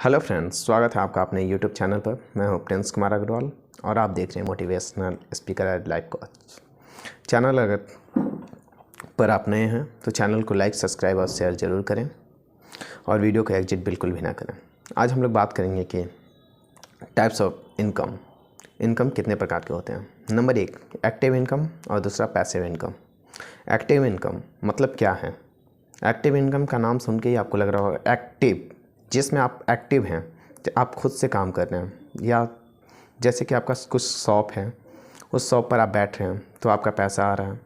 Hello friends, स्वागत है आपका अपने यूट्यूब चैनल पर। मैं हूं प्रिंस कुमार अग्रवाल और आप देख रहे हैं motivational speaker and life coach channel. अगर पर आप नए हैं तो चैनल को लाइक, सब्सक्राइब और शेयर ज़रूर करें और वीडियो को एग्जिट बिल्कुल भी ना करें। आज हम लोग बात करेंगे कि टाइप्स ऑफ इनकम कितने प्रकार के होते हैं। नंबर 1 एक्टिव इनकम और दूसरा पैसिव इनकम। एक्टिव इनकम मतलब क्या है? एक्टिव इनकम का नाम सुन के ही आपको लग रहा होगा एक्टिव, जिसमें आप एक्टिव हैं, आप खुद से काम कर रहे हैं, या जैसे कि आपका कुछ शॉप है, उस शॉप पर आप बैठ रहे हैं तो आपका पैसा आ रहा है,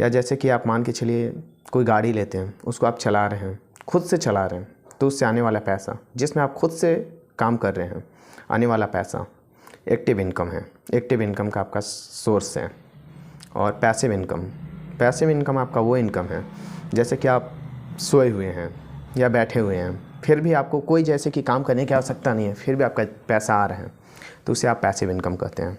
या जैसे कि आप मान के चलिए कोई गाड़ी लेते हैं, उसको आप चला रहे हैं, खुद से चला रहे हैं, तो उससे आने वाला पैसा, जिसमें आप खुद से काम कर रहे हैं, आने वाला पैसा एक्टिव इनकम है। एक्टिव इनकम का आपका सोर्स है। और पैसिव इनकम आपका वो इनकम है जैसे कि आप सोए हुए हैं या बैठे हुए हैं, फिर भी आपको कोई जैसे कि काम करने की आवश्यकता नहीं है, फिर भी आपका पैसा आ रहा है, तो उसे आप पैसिव इनकम कहते हैं।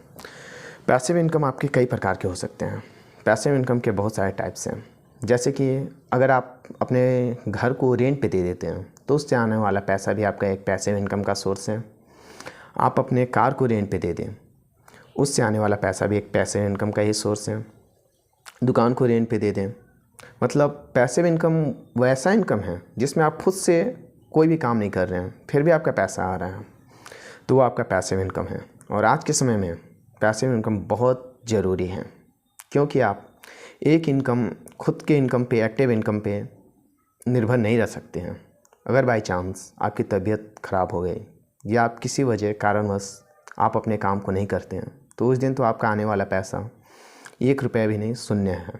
पैसिव इनकम आपके कई प्रकार के हो सकते हैं। पैसिव इनकम के बहुत सारे टाइप्स हैं। जैसे कि अगर आप अपने घर को रेंट पे दे देते हैं तो उससे आने वाला पैसा भी आपका एक पैसिव इनकम का सोर्स है। आप अपने कार को रेंट पे दे दें, उससे आने वाला पैसा भी एक पैसिव इनकम का ही सोर्स है। दुकान को रेंट पे दे दें, मतलब पैसिव इनकम वैसा इनकम है जिसमें आप खुद से कोई भी काम नहीं कर रहे हैं, फिर भी आपका पैसा आ रहा है, तो वो आपका पैसिव इनकम है। और आज के समय में पैसिव इनकम बहुत ज़रूरी है, क्योंकि आप एक इनकम, खुद के इनकम पे, एक्टिव इनकम पे निर्भर नहीं रह सकते हैं। अगर बाई चांस आपकी तबीयत ख़राब हो गई या आप किसी वजह कारणवश आप अपने काम को नहीं करते हैं, तो उस दिन तो आपका आने वाला पैसा 1 रुपया भी नहीं, शून्य है,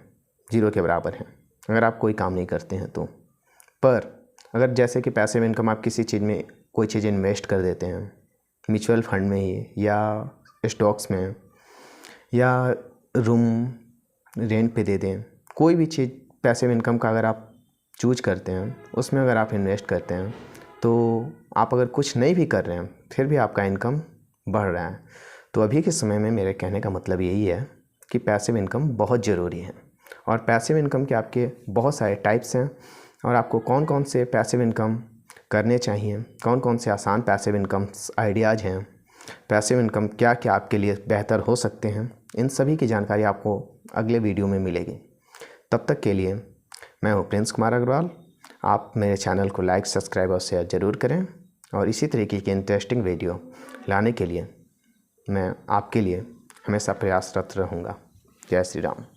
0 के बराबर है, अगर आप कोई काम नहीं करते हैं तो। पर अगर जैसे कि पैसिव इनकम आप किसी चीज़ में कोई चीज़ इन्वेस्ट कर देते हैं, म्यूचुअल फंड में ही या स्टॉक्स में, या रूम रेंट पे दे दें, कोई भी चीज़ पैसिव इनकम का अगर आप चूज करते हैं, उसमें अगर आप इन्वेस्ट करते हैं, तो आप अगर कुछ नहीं भी कर रहे हैं फिर भी आपका इनकम बढ़ रहा है। तो अभी के समय में मेरे कहने का मतलब यही है कि पैसिव इनकम बहुत ज़रूरी है। और पैसिव इनकम के आपके बहुत सारे टाइप्स हैं, और आपको कौन कौन से पैसिव इनकम करने चाहिए, कौन कौन से आसान पैसिव इनकम आइडियाज़ हैं, पैसिव इनकम क्या क्या आपके लिए बेहतर हो सकते हैं, इन सभी की जानकारी आपको अगले वीडियो में मिलेगी। तब तक के लिए मैं हूँ प्रिंस कुमार अग्रवाल। आप मेरे चैनल को लाइक, सब्सक्राइब और शेयर ज़रूर करें, और इसी तरीके की इंटरेस्टिंग वीडियो लाने के लिए मैं आपके लिए हमेशा प्रयासरत रहूँगा। जय श्री राम।